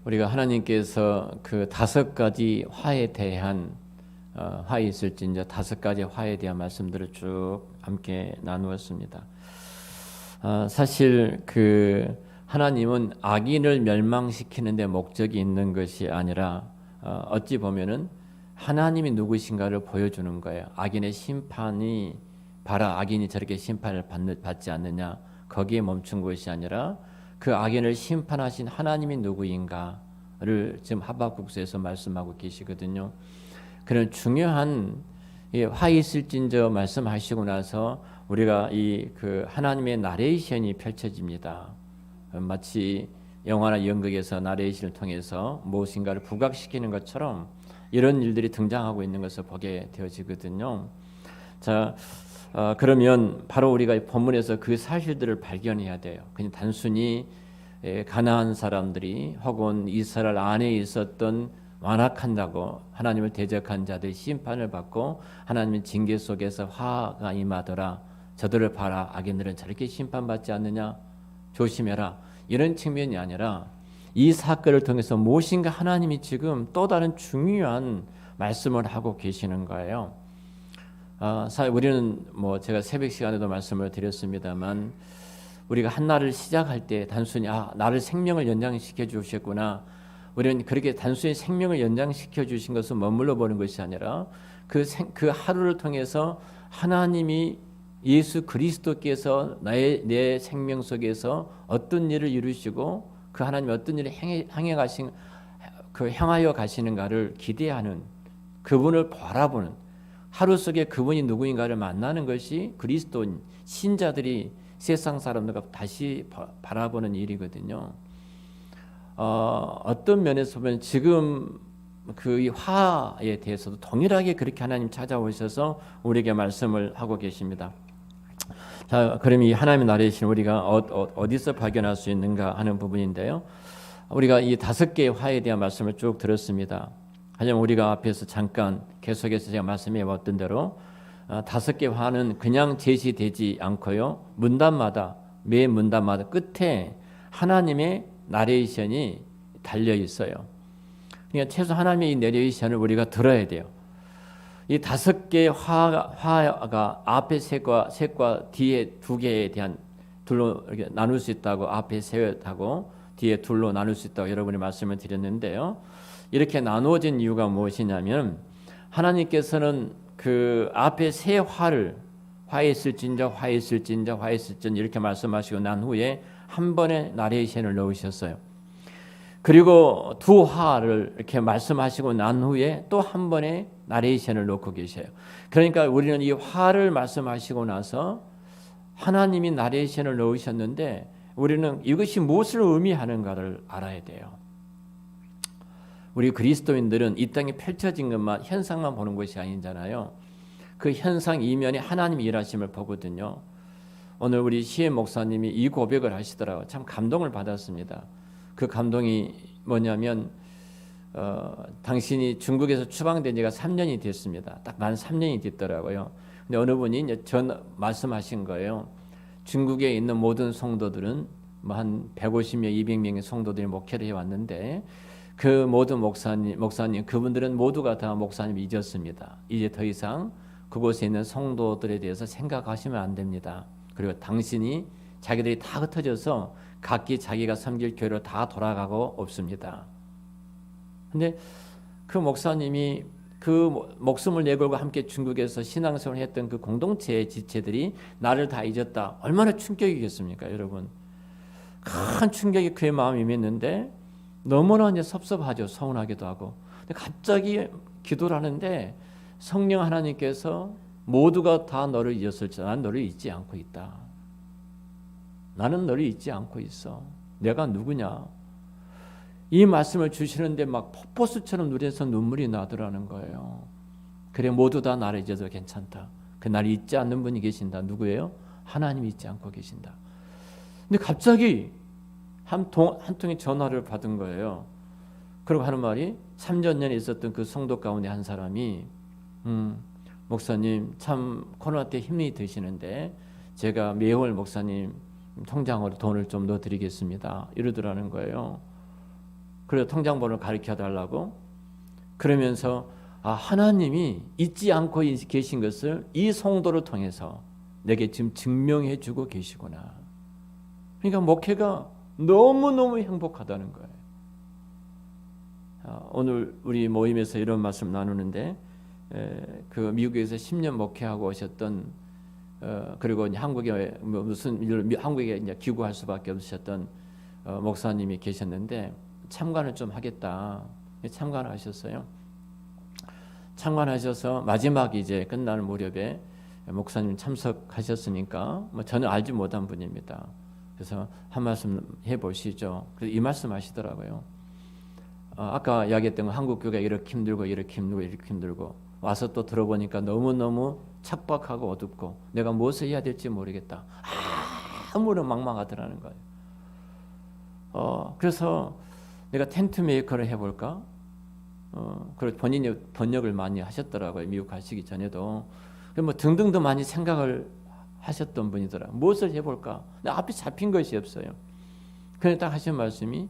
우리가 하나님께서 그 5가지 화에 대한 화에 있을진저 5가지 화에 대한 말씀들을 쭉 함께 나누었습니다. 사실 그 하나님은 악인을 멸망시키는 데 목적이 있는 것이 아니라 어찌 보면은 하나님이 누구신가를 보여주는 거예요. 악인의 심판이 봐라, 악인이 저렇게 심판을 받지 않느냐, 거기에 멈춘 것이 아니라 그 악인을 심판하신 하나님이 누구인가를 지금 하박국서에서 말씀하고 계시거든요. 그런 중요한 화 있을진저 말씀하시고 나서 우리가 이 그 하나님의 나레이션이 펼쳐집니다. 마치 영화나 연극에서 나레이션을 통해서 무엇인가를 부각시키는 것처럼 이런 일들이 등장하고 있는 것을 보게 되어지거든요. 자, 그러면 바로 우리가 본문에서 그 사실들을 발견해야 돼요. 그냥 단순히 가나안 사람들이 혹은 이스라엘 안에 있었던 완악한다고 하나님을 대적한 자들이 심판을 받고 하나님의 징계 속에서 화가 임하더라. 저들을 봐라. 악인들은 저렇게 심판받지 않느냐. 조심해라. 이런 측면이 아니라 이 사건을 통해서 무엇인가 하나님이 지금 또 다른 중요한 말씀을 하고 계시는 거예요. 우리는 제가 새벽 시간에도 말씀을 드렸습니다만 우리가 한 날을 시작할 때 단순히 나를 생명을 연장시켜 주셨구나. 우리는 그렇게 단순히 생명을 연장시켜 주신 것은 머물러 보는 것이 아니라 그 하루를 통해서 하나님이 예수 그리스도께서 내 생명 속에서 어떤 일을 이루시고 그 하나님이 어떤 일을 행하여 가시는가를 기대하는, 그분을 바라보는, 하루 속에 그분이 누구인가를 만나는 것이 그리스도인 신자들이 세상 사람들과 다시 바라보는 일이거든요. 어떤 면에서 보면 지금 그 화에 대해서도 동일하게 그렇게 하나님 찾아오셔서 우리에게 말씀을 하고 계십니다. 자, 그럼 이 하나님의 나라이신 우리가 어디서 발견할 수 있는가 하는 부분인데요. 우리가 이 5개의 화에 대한 말씀을 쭉 들었습니다. 하지만 우리가 앞에서 잠깐 계속해서 제가 말씀해 봤던 대로 5개 화는 그냥 제시되지 않고요. 매 문단마다 끝에 하나님의 나레이션이 달려 있어요. 그러니까 최소 하나님의 이 내레이션을 우리가 들어야 돼요. 이 5개의 화가 앞에 셋과 뒤에 2개에 대한 둘로 이렇게 나눌 수 있다고, 앞에 셋하고 뒤에 둘로 나눌 수 있다고 여러분이 말씀을 드렸는데요. 이렇게 나누어진 이유가 무엇이냐면 하나님께서는 그 앞에 세 화를 화에 있을진저 이렇게 말씀하시고 난 후에 한 번에 나레이션을 넣으셨어요. 그리고 2화를 이렇게 말씀하시고 난 후에 또 한 번에 나레이션을 놓고 계셔요. 그러니까 우리는 이 화를 말씀하시고 나서 하나님이 나레이션을 넣으셨는데 우리는 이것이 무엇을 의미하는가를 알아야 돼요. 우리 그리스도인들은 이 땅에 펼쳐진 것만, 현상만 보는 것이 아니잖아요. 그 현상 이면에 하나님이 일하심을 보거든요. 오늘 우리 시엠 목사님이 이 고백을 하시더라고요. 참 감동을 받았습니다. 그 감동이 뭐냐면 당신이 중국에서 추방된 지가 3년이 됐습니다. 딱 만 3년이 됐더라고요. 근데 어느 분이 이제 말씀하신 거예요. 중국에 있는 모든 성도들은 한 150명, 200명의 성도들이 목회를 해왔는데 그 모든 목사님 그분들은 모두가 다 목사님 잊었습니다. 이제 더 이상 그곳에 있는 성도들에 대해서 생각하시면 안 됩니다. 그리고 당신이 자기들이 다 흩어져서 각기 자기가 섬길 교회로 다 돌아가고 없습니다. 근데 그 목사님이 그 목숨을 내걸고 함께 중국에서 신앙생활을 했던 그 공동체의 지체들이 나를 다 잊었다. 얼마나 충격이겠습니까, 여러분? 큰 충격이 그의 마음에 임했는데 너무나 이제 섭섭하죠. 서운하기도 하고. 근데 갑자기 기도를 하는데 성령 하나님께서 모두가 다 너를 잊었을지 난 너를 잊지 않고 있다. 나는 너를 잊지 않고 있어. 내가 누구냐? 이 말씀을 주시는데 막 폭포수처럼 눈에서 눈물이 나더라는 거예요. 그래 모두 다 나를 잊어도 괜찮다. 그 나를 잊지 않는 분이 계신다. 누구예요? 하나님이 잊지 않고 계신다. 근데 갑자기 한 통의 전화를 받은 거예요. 그리고 하는 말이 3년 전에 있었던 그 성도 가운데 한 사람이 목사님 참 코로나 때 힘이 드시는데 제가 매월 목사님 통장으로 돈을 좀 넣어드리겠습니다. 이러더라는 거예요. 그리고 통장번호를 가르쳐 달라고. 그러면서 하나님이 잊지 않고 계신 것을 이 성도를 통해서 내게 지금 증명해 주고 계시구나. 그러니까 목회가 너무너무 행복하다는 거예요. 오늘 우리 모임에서 이런 말씀 나누는데 그 미국에서 10년 목회하고 오셨던 그리고 한국에 한국에 이제 귀국할 수밖에 없으셨던 목사님이 계셨는데 참관을 좀 하겠다. 참관하셨어요. 참관하셔서 마지막 이제 끝나는 무렵에 목사님 참석하셨으니까 저는 알지 못한 분입니다. 그래서 한 말씀 해보시죠. 그래서 이 말씀 하시더라고요. 아까 이야기했던 거 한국 교회가 이렇게 힘들고 이렇게 힘들고 이렇게 힘들고 와서 또 들어보니까 너무너무 척박하고 어둡고 내가 무엇을 해야 될지 모르겠다. 아무런 막막하더라는 거예요. 그래서 내가 텐트 메이커를 해볼까? 그리고 본인이 번역을 많이 하셨더라고요. 미국 가시기 전에도. 뭐 등등도 많이 생각을 하셨던 분이더라. 무엇을 해볼까? 앞에 잡힌 것이 없어요. 그런데 딱 하신 말씀이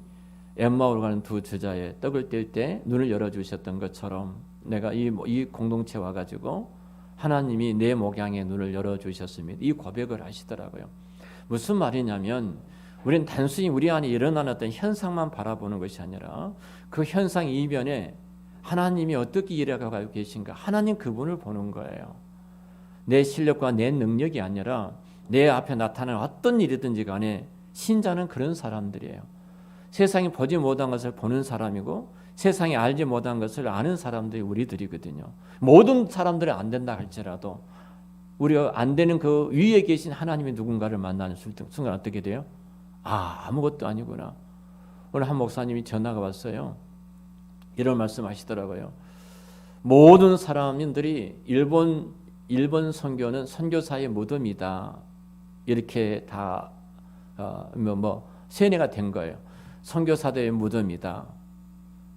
엠마오로 가는 두 제자의 떡을 뗄 때 눈을 열어주셨던 것처럼 내가 이 공동체 와가지고 하나님이 내 목양의 눈을 열어주셨습니다. 이 고백을 하시더라고요. 무슨 말이냐면 우리는 단순히 우리 안에 일어나는 어떤 현상만 바라보는 것이 아니라 그 현상 이면에 하나님이 어떻게 일해가고 계신가, 하나님 그분을 보는 거예요. 내 실력과 내 능력이 아니라 내 앞에 나타나는 어떤 일이든지 간에 신자는 그런 사람들이에요. 세상이 보지 못한 것을 보는 사람이고 세상이 알지 못한 것을 아는 사람들이 우리들이거든요. 모든 사람들이 안 된다 할지라도 우리가 안 되는 그 위에 계신 하나님이 누군가를 만나는 순간 어떻게 돼요? 아무것도 아니구나. 오늘 한 목사님이 전화가 왔어요. 이런 말씀 하시더라고요. 모든 사람들이 일본 선교는 선교사의 무덤이다. 이렇게 다 세뇌가 된 거예요. 선교사들의 무덤이다.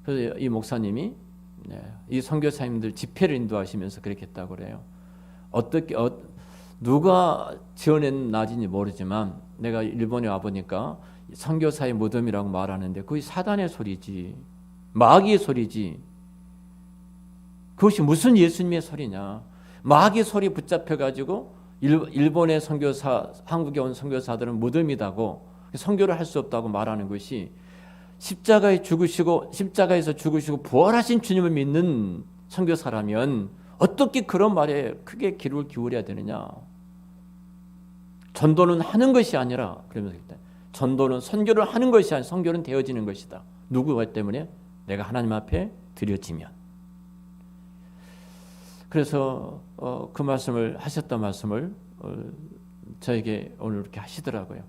그래서 이 목사님이 이 선교사님들 집회를 인도하시면서 그렇게 했다고 그래요. 누가 지어낸나지는 모르지만 내가 일본에 와보니까 선교사의 무덤이라고 말하는데 그게 사단의 소리지, 마귀의 소리지. 그것이 무슨 예수님의 소리냐. 마귀의 소리 붙잡혀가지고 일본의 선교사, 한국에 온 선교사들은 무덤이다고 선교를 할 수 없다고 말하는 것이 십자가에서 죽으시고 부활하신 주님을 믿는 선교사라면 어떻게 그런 말에 크게 귀를 기울여야 되느냐. 전도는 하는 것이 아니라 그러면서 전도는 선교를 하는 것이 아니라 선교는 되어지는 것이다. 누구 때문에? 내가 하나님 앞에 드려지면. 그래서 그 말씀을 하셨던 말씀을 저에게 오늘 이렇게 하시더라고요.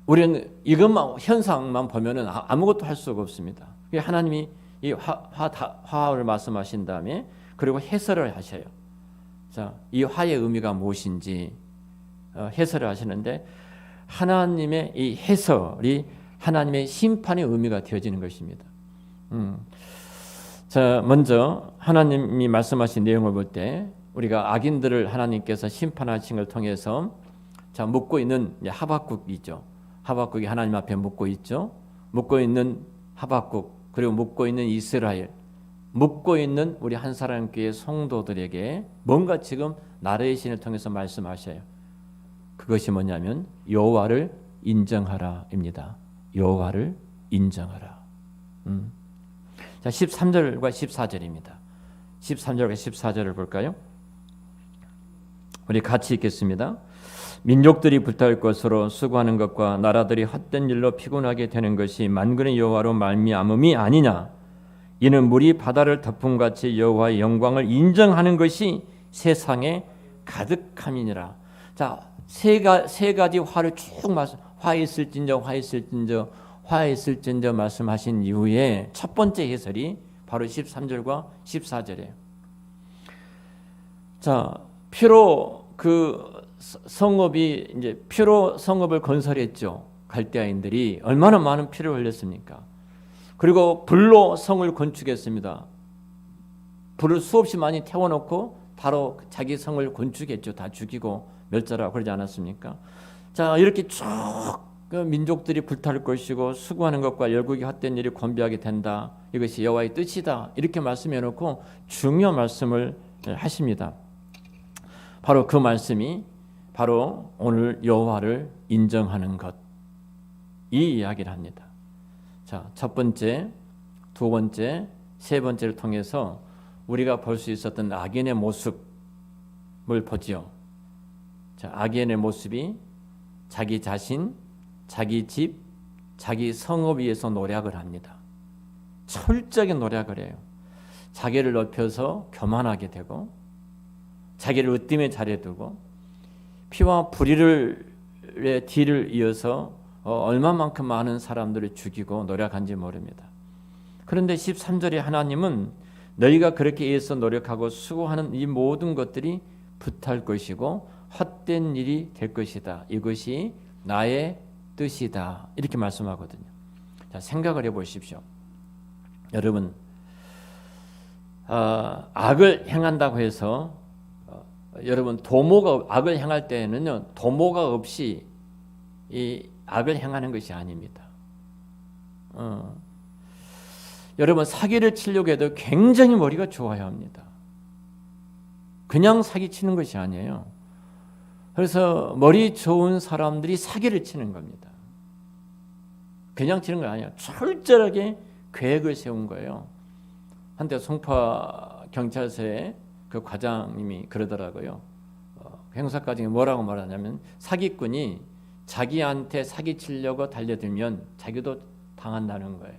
우리는 이것만 현상만 보면은 아무것도 할 수가 없습니다. 하나님이 이 화를 말씀하신 다음에 그리고 해설을 하셔요. 자, 이 화의 의미가 무엇인지 해설을 하시는데 하나님의 이 해설이 하나님의 심판의 의미가 되어지는 것입니다. 자, 먼저 하나님이 말씀하신 내용을 볼 때 우리가 악인들을 하나님께서 심판하신 걸 통해서 자, 묻고 있는 하박국이죠. 하박국이 하나님 앞에 묻고 있죠. 묻고 있는 하박국, 그리고 묻고 있는 이스라엘, 묻고 있는 우리 한사람 교회 성도들에게 뭔가 지금 나라의 신을 통해서 말씀하셔요. 그것이 뭐냐면 여호와를 인정하라입니다. 여호와를 인정하라. 자, 13절과 14절입니다. 13절과 14절을 볼까요? 우리 같이 읽겠습니다. 민족들이 불탈 것으로 수고하는 것과 나라들이 헛된 일로 피곤하게 되는 것이 만군의 여호와로 말미암음이 아니냐. 이는 물이 바다를 덮음같이 여호와의 영광을 인정하는 것이 세상에 가득함이니라. 자, 세 가지 화를 쭉 화있을진저 말씀하신 이후에 첫 번째 해설이 바로 13절과 14절이에요. 자, 피로 피로 성읍을 건설했죠. 갈대아인들이 얼마나 많은 피를 흘렸습니까? 그리고 불로 성을 건축했습니다. 불을 수없이 많이 태워놓고 바로 자기 성을 건축했죠. 다 죽이고 멸절하고 그러지 않았습니까? 자, 이렇게 쭉 그 민족들이 불탈 것이고 수고하는 것과 열국이 헛된 일이 권비하게 된다. 이것이 여호와의 뜻이다. 이렇게 말씀해 놓고 중요한 말씀을 하십니다. 바로 그 말씀이 바로 오늘 여호와를 인정하는 것, 이 이야기를 합니다. 자, 첫 번째, 두 번째, 세 번째를 통해서 우리가 볼 수 있었던 악인의 모습을 보지요. 자, 악인의 모습이 자기 자신, 자기 집, 자기 성읍 위에서 노력을 합니다. 철저하게 노력을 해요. 자기를 높여서 교만하게 되고 자기를 으뜸의 자리에 두고 피와 불의의 뒤를 이어서 얼마만큼 많은 사람들을 죽이고 노력한지 모릅니다. 그런데 13절에 하나님은 너희가 그렇게 애써 노력하고 수고하는 이 모든 것들이 불탈 것이고 헛된 일이 될 것이다. 이것이 나의 뜻이다. 이렇게 말씀하거든요. 자, 생각을 해보십시오. 여러분, 악을 행한다고 해서 여러분 악을 행할 때에는요, 도모가 없이 이 악을 행하는 것이 아닙니다. 여러분, 사기를 치려고 해도 굉장히 머리가 좋아야 합니다. 그냥 사기 치는 것이 아니에요. 그래서 머리 좋은 사람들이 사기를 치는 겁니다. 그냥 치는 거 아니에요. 철저하게 계획을 세운 거예요. 한때 송파 경찰서에 그 과장님이 그러더라고요. 형사과 중에 뭐라고 말하냐면 사기꾼이 자기한테 사기 치려고 달려들면 자기도 당한다는 거예요.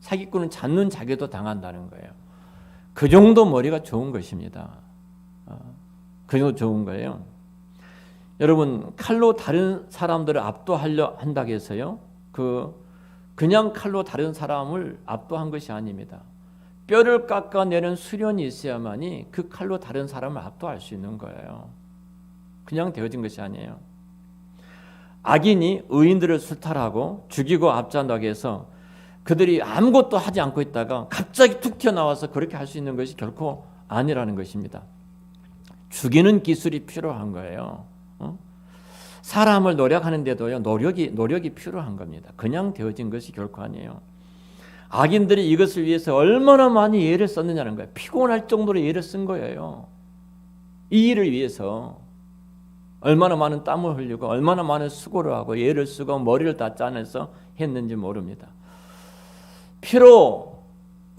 사기꾼은 잡는 자기도 당한다는 거예요. 그 정도 머리가 좋은 것입니다. 그 정도 좋은 거예요. 여러분, 칼로 다른 사람들을 압도하려 한다고 해서요, 그냥 칼로 다른 사람을 압도한 것이 아닙니다. 뼈를 깎아내는 수련이 있어야만이 그 칼로 다른 사람을 압도할 수 있는 거예요. 그냥 되어진 것이 아니에요. 악인이 의인들을 술탈하고 죽이고 압제한다고 해서 그들이 아무것도 하지 않고 있다가 갑자기 툭 튀어나와서 그렇게 할 수 있는 것이 결코 아니라는 것입니다. 죽이는 기술이 필요한 거예요. 사람을 노력하는 데도요, 노력이 필요한 겁니다. 그냥 되어진 것이 결코 아니에요. 악인들이 이것을 위해서 얼마나 많이 애를 썼느냐는 거예요. 피곤할 정도로 애를 쓴 거예요. 이 일을 위해서 얼마나 많은 땀을 흘리고 얼마나 많은 수고를 하고 애를 쓰고 머리를 다 짜내서 했는지 모릅니다. 피로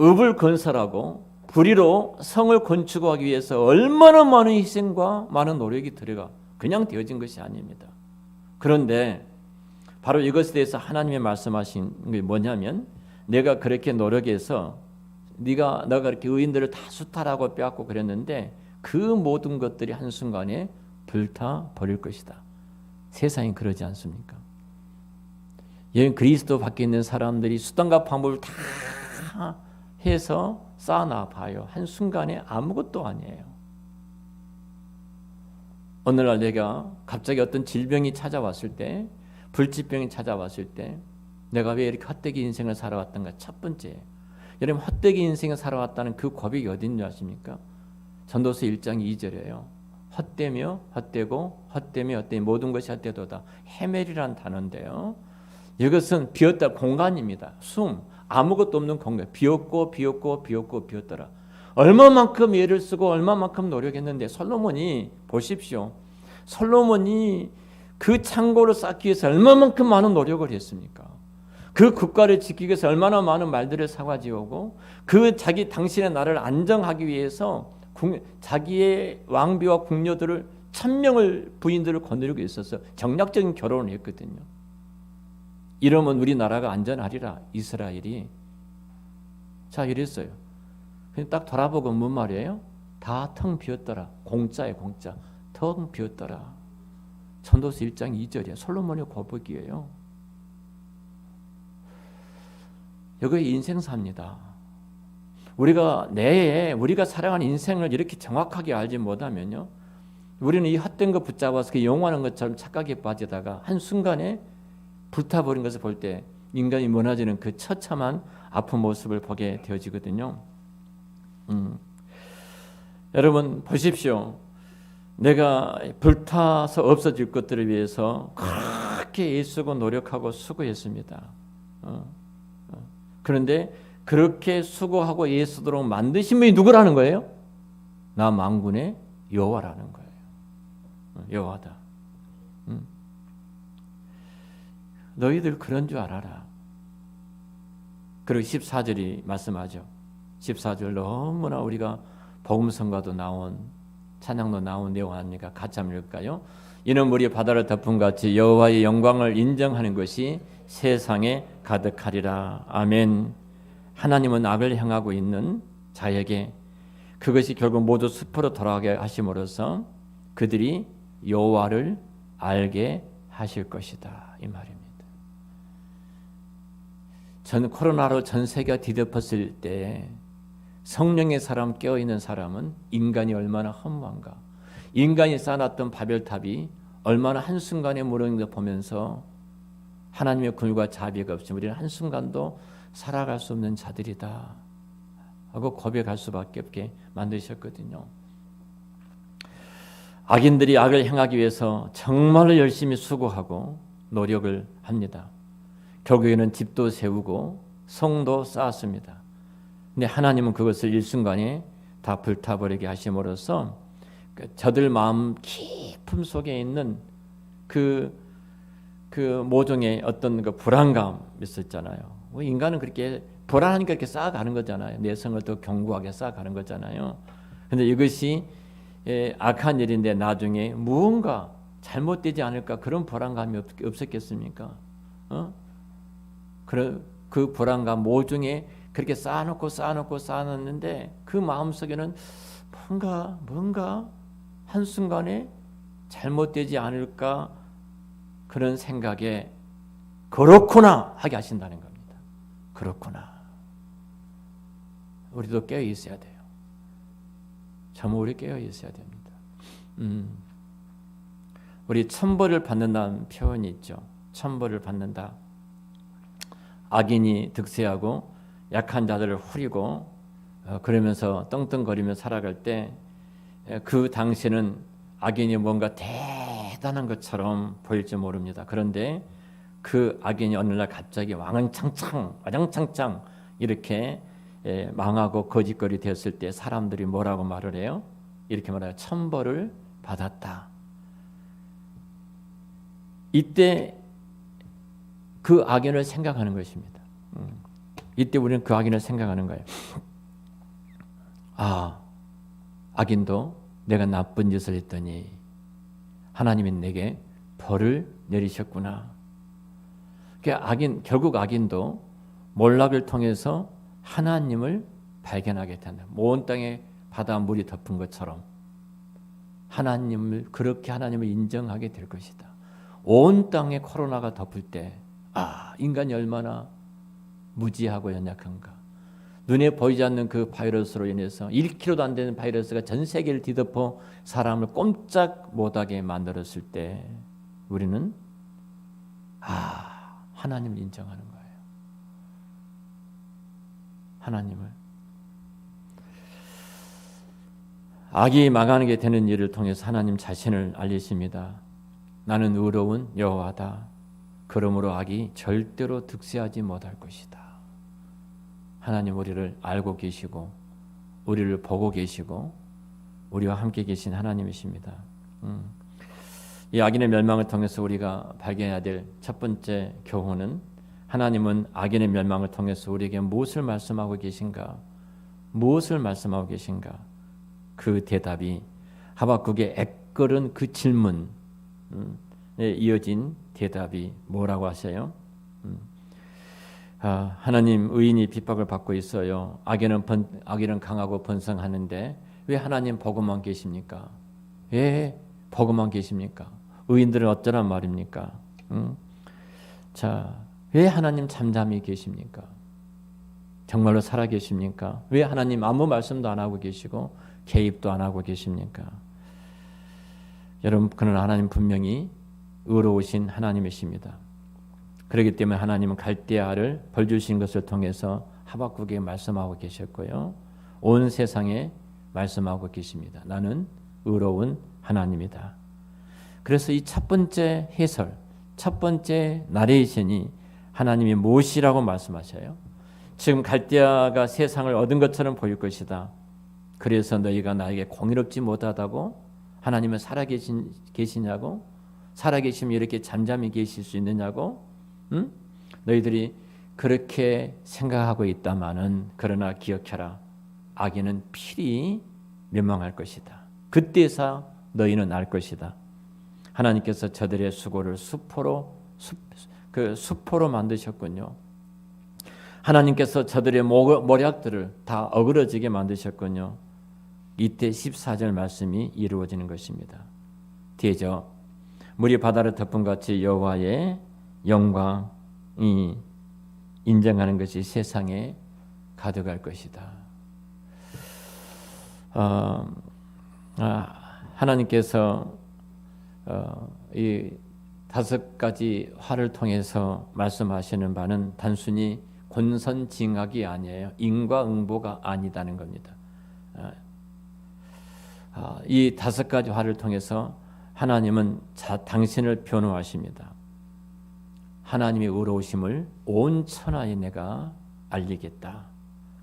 읍을 건설하고 불의로 성을 건축하기 위해서 얼마나 많은 희생과 많은 노력이 들어가 그냥 되어진 것이 아닙니다. 그런데 바로 이것에 대해서 하나님의 말씀하신 게 뭐냐면, 내가 그렇게 노력해서 너가 그렇게 의인들을 다 수탈하고 빼앗고 그랬는데 그 모든 것들이 한순간에 불타 버릴 것이다. 세상이 그러지 않습니까? 여기 그리스도 밖에 있는 사람들이 수단과 방법을 다 해서 쌓아놔 봐요. 한순간에 아무것도 아니에요. 어느 날 내가 갑자기 어떤 질병이 찾아왔을 때, 불치병이 찾아왔을 때 내가 왜 이렇게 헛되게 인생을 살아왔던가. 첫 번째, 여러분, 헛되게 인생을 살아왔다는 그 고백이 어딘지 아십니까? 전도서 1장 2절이에요. 헛되며 헛되고 헛되며 헛되며 모든 것이 헛되도다. 헤멜이라는 단어인데요, 이것은 비었다, 공간입니다. 숨, 아무것도 없는 공간. 비었고 비었더라. 얼마만큼 애를 쓰고 얼마만큼 노력했는데, 솔로몬이 보십시오. 솔로몬이 그 창고를 쌓기 위해서 얼마만큼 많은 노력을 했습니까? 그 국가를 지키기 위해서 얼마나 많은 말들을 사과지오고 당신의 나라를 안정하기 위해서 자기의 왕비와 궁녀들을 1000명을 부인들을 거느리고 있어서 정략적인 결혼을 했거든요. 이러면 우리나라가 안전하리라, 이스라엘이. 자, 이랬어요. 그냥 딱 돌아보고 뭔 말이에요? 다 텅 비었더라. 공짜에 공짜. 텅 비었더라. 전도서 1장 2절이에요. 솔로몬의 고백이에요. 여기 인생사입니다. 우리가 살아가는 인생을 이렇게 정확하게 알지 못하면요, 우리는 이 헛된 것 붙잡아서 그 영원한 것처럼 착각에 빠지다가 한순간에 불타버린 것을 볼 때 인간이 무너지는 그 처참한 아픈 모습을 보게 되어지거든요. 여러분 보십시오. 내가 불타서 없어질 것들을 위해서 그렇게 애쓰고 노력하고 수고했습니다. 그런데 그렇게 수고하고 애쓰도록 만드신 분이 누구라는 거예요? 나 만군의 여호와라는 거예요. 여호와다. 너희들 그런 줄 알아라. 그리고 14절이 말씀하죠. 14절 너무나 우리가 복음성가도 나온 찬양도 나온 내용 아닙니까? 같이 한번 읽을까요? 이는 물이 바다를 덮은 같이 여호와의 영광을 인정하는 것이 세상에 가득하리라. 아멘. 하나님은 악을 향하고 있는 자에게 그것이 결국 모두 숲으로 돌아가게 하심으로써 그들이 여호와를 알게 하실 것이다. 이 말입니다. 전 코로나로 전 세계가 뒤덮었을 때 성령의 사람 깨어있는 사람은 인간이 얼마나 허무한가. 인간이 쌓아놨던 바벨탑이 얼마나 한순간에 무너져 보면서 하나님의 긍휼과 자비가 없으면 우리는 한순간도 살아갈 수 없는 자들이다 하고 고백할 수밖에 없게 만드셨거든요. 악인들이 악을 행하기 위해서 정말로 열심히 수고하고 노력을 합니다. 결국에는 집도 세우고 성도 쌓았습니다. 근데 하나님은 그것을 일순간에 다 불타버리게 하심으로써 저들 마음 깊음 속에 있는 그 모종의 어떤 그 불안감 있었잖아요. 인간은 그렇게 불안하니까 이렇게 쌓아가는 거잖아요. 내성을 더 견고하게 쌓아가는 거잖아요. 근데 이것이 악한 일인데 나중에 무언가 잘못되지 않을까 그런 불안감이 없었겠습니까? 그 불안감 모종에 그렇게 쌓아놓는데 그 마음속에는 뭔가 한순간에 잘못되지 않을까 그런 생각에 그렇구나 하게 하신다는 겁니다. 그렇구나. 우리도 깨어 있어야 돼요. 정말 우리 깨어 있어야 됩니다. 우리 천벌을 받는다는 표현이 있죠. 천벌을 받는다. 악인이 득세하고 약한 자들을 후리고 그러면서 떵떵거리며 살아갈 때 그 당시에는 악인이 뭔가 대단한 것처럼 보일지 모릅니다. 그런데 그 악인이 어느 날 갑자기 와장창창 이렇게 망하고 거짓거리 되었을 때 사람들이 뭐라고 말을 해요? 이렇게 말해요. 천벌을 받았다. 이때 그 악인을 생각하는 것입니다. 이때 우리는 그 악인을 생각하는 거예요. 악인도 내가 나쁜 짓을 했더니 하나님이 내게 벌을 내리셨구나. 결국 악인도 몰락을 통해서 하나님을 발견하게 된다. 온 땅에 바다 물이 덮은 것처럼 그렇게 하나님을 인정하게 될 것이다. 온 땅에 코로나가 덮을 때 인간이 얼마나 무지하고 연약한가. 눈에 보이지 않는 그 바이러스로 인해서 1kg도 안 되는 바이러스가 전 세계를 뒤덮어 사람을 꼼짝 못하게 만들었을 때 우리는 하나님을 인정하는 거예요. 하나님을. 악이 망하게 되는 일을 통해서 하나님 자신을 알리십니다. 나는 의로운 여호와다. 그러므로 악이 절대로 득세하지 못할 것이다. 하나님 우리를 알고 계시고 우리를 보고 계시고 우리와 함께 계신 하나님이십니다. 이 악인의 멸망을 통해서 우리가 발견해야 될 첫 번째 교훈은 하나님은 악인의 멸망을 통해서 우리에게 무엇을 말씀하고 계신가? 무엇을 말씀하고 계신가? 그 대답이 하박국의 애끓은 그 질문에 이어진 대답이 뭐라고 하세요? 하나님 의인이 핍박을 받고 있어요. 악인은 강하고 번성하는데 왜 하나님 보고만 계십니까? 왜 보고만 계십니까? 의인들은 어쩌란 말입니까? 왜 하나님 잠잠히 계십니까? 정말로 살아 계십니까? 왜 하나님 아무 말씀도 안 하고 계시고 개입도 안 하고 계십니까? 여러분, 그는 하나님 분명히 의로우신 하나님이십니다. 그렇기 때문에 하나님은 갈대아를 벌 주신 것을 통해서 하박국에게 말씀하고 계셨고요. 온 세상에 말씀하고 계십니다. 나는 의로운 하나님이다. 그래서 이 첫 번째 해설, 첫 번째 나레이션이 하나님이 무엇이라고 말씀하셔요? 지금 갈대아가 세상을 얻은 것처럼 보일 것이다. 그래서 너희가 나에게 공의롭지 못하다고? 하나님은 살아계시냐고? 살아계시면 이렇게 잠잠히 계실 수 있느냐고? 응? 너희들이 그렇게 생각하고 있다마는 그러나 기억해라. 악인은 필히 멸망할 것이다. 그때서 너희는 알 것이다. 하나님께서 저들의 수고를 수포로 만드셨군요. 하나님께서 저들의 모략들을 다 어그러지게 만드셨군요. 이때 14절 말씀이 이루어지는 것입니다. 뒤에죠. 물이 바다를 덮은 같이 여호와의 영광이 인정하는 것이 세상에 가득할 것이다. 하나님께서 이 5가지 화를 통해서 말씀하시는 바는 단순히 권선징악이 아니에요. 인과응보가 아니다는 겁니다. 이 5가지 화를 통해서 하나님은 당신을 변호하십니다. 하나님의 의로우심을 온 천하에 내가 알리겠다.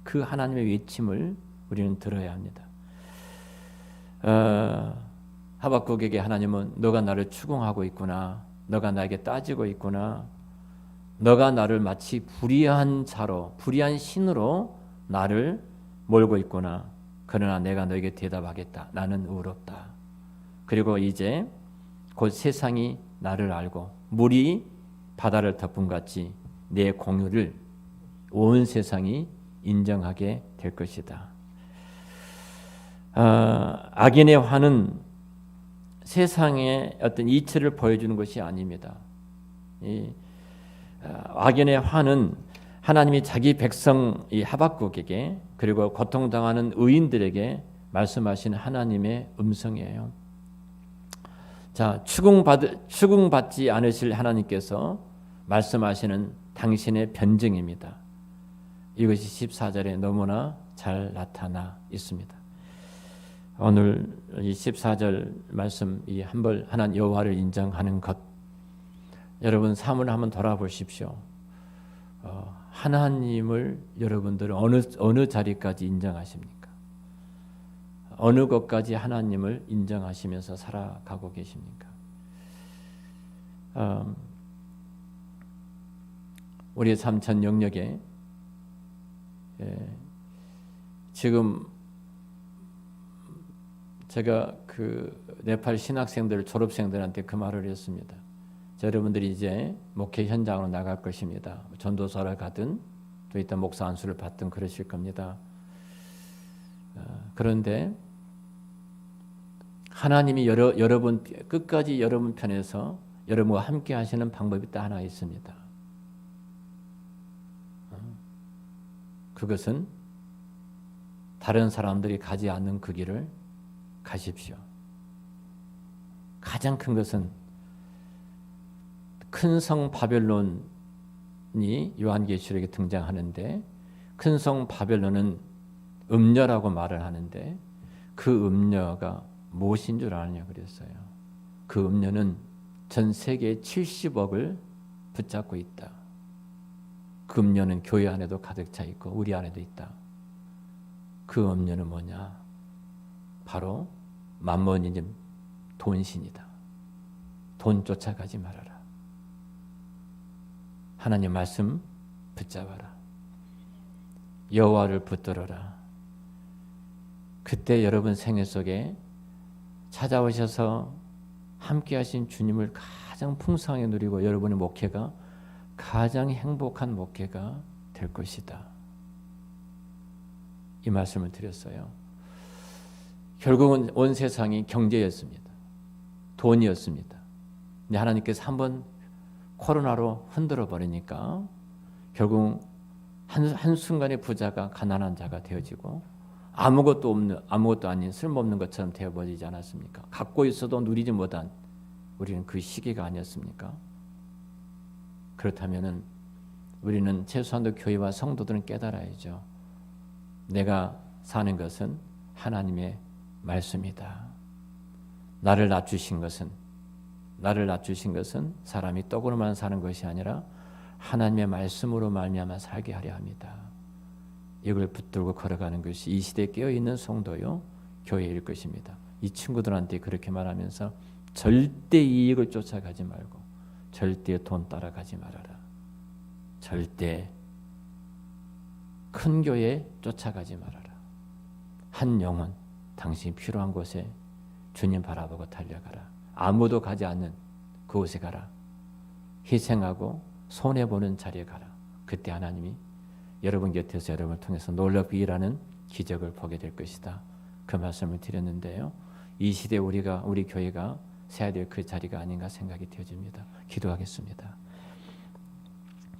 그 하나님의 외침을 우리는 들어야 합니다. 하박국에게 하나님은 너가 나를 추궁하고 있구나. 너가 나에게 따지고 있구나. 너가 나를 마치 불의한 자로, 불의한 신으로 나를 몰고 있구나. 그러나 내가 너에게 대답하겠다. 나는 의롭다. 그리고 이제 곧 세상이 나를 알고 물이 바다를 덮은 같이 내 공의를 온 세상이 인정하게 될 것이다. 악인의 화는 세상의 어떤 이치를 보여주는 것이 아닙니다. 악인의 화는 하나님이 자기 백성 이 하박국에게 그리고 고통당하는 의인들에게 말씀하신 하나님의 음성이에요. 자, 추궁받지 않으실 하나님께서 말씀하시는 당신의 변증입니다. 이것이 14절에 너무나 잘 나타나 있습니다. 오늘 이 14절 말씀 이 한벌 하나님 여호와를 인정하는 것, 여러분 삶을 한번 돌아보십시오. 하나님을 여러분들은 어느 자리까지 인정하십니까? 어느 것까지 하나님을 인정하시면서 살아가고 계십니까? 우리의 삶 전 영역에 지금 제가 그 네팔 신학생들 졸업생들한테 그 말을 했습니다. 여러분들이 이제 목회 현장으로 나갈 것입니다. 전도사를 가든 또 일단 목사 안수를 받든 그러실 겁니다. 그런데 하나님이 여러분 끝까지 여러분 편에서 여러분과 함께 하시는 방법이 딱 하나 있습니다. 그것은 다른 사람들이 가지 않는 그 길을 가십시오. 가장 큰 것은 큰 성 바벨론이 요한계시록에 등장하는데 큰 성 바벨론은 음녀라고 말을 하는데 그 음녀가 무엇인 줄 아느냐 그랬어요. 그 음녀는 전 세계 70억을 붙잡고 있다. 그 음녀는 교회 안에도 가득 차 있고 우리 안에도 있다. 그 음녀는 뭐냐? 바로 만몬이즘 돈신이다. 돈 쫓아가지 말아라. 하나님 말씀 붙잡아라. 여호와를 붙들어라. 그때 여러분 생애 속에 찾아오셔서 함께 하신 주님을 가장 풍성하게 누리고 여러분의 목회가 가장 행복한 목회가 될 것이다. 이 말씀을 드렸어요. 결국은 온 세상이 경제였습니다. 돈이었습니다. 근데 하나님께서 한번 코로나로 흔들어 버리니까 결국 한순간에 부자가 가난한 자가 되어지고 아무것도 아닌 쓸모없는 것처럼 되어버리지 않았습니까? 갖고 있어도 누리지 못한 우리는 그 시기가 아니었습니까? 그렇다면은 우리는 최소한도 교회와 성도들은 깨달아야죠. 내가 사는 것은 하나님의 말씀이다. 나를 낮추신 것은 나를 낮추신 것은 사람이 떡으로만 사는 것이 아니라 하나님의 말씀으로 말미암아 살게 하려 합니다. 이걸 붙들고 걸어가는 것이 이 시대에 깨어있는 성도요 교회일 것입니다. 이 친구들한테 그렇게 말하면서 절대 이익을 쫓아가지 말고 절대 돈 따라가지 말아라. 절대 큰 교회 쫓아가지 말아라. 한 영혼 당신이 필요한 곳에 주님 바라보고 달려가라. 아무도 가지 않는 그곳에 가라. 희생하고 손해보는 자리에 가라. 그때 하나님이 여러분 곁에서 여러분을 통해서 놀랍게 일하는 기적을 보게 될 것이다. 그 말씀을 드렸는데요. 이 시대에 우리 교회가 세야 될 그 자리가 아닌가 생각이 되어집니다. 기도하겠습니다.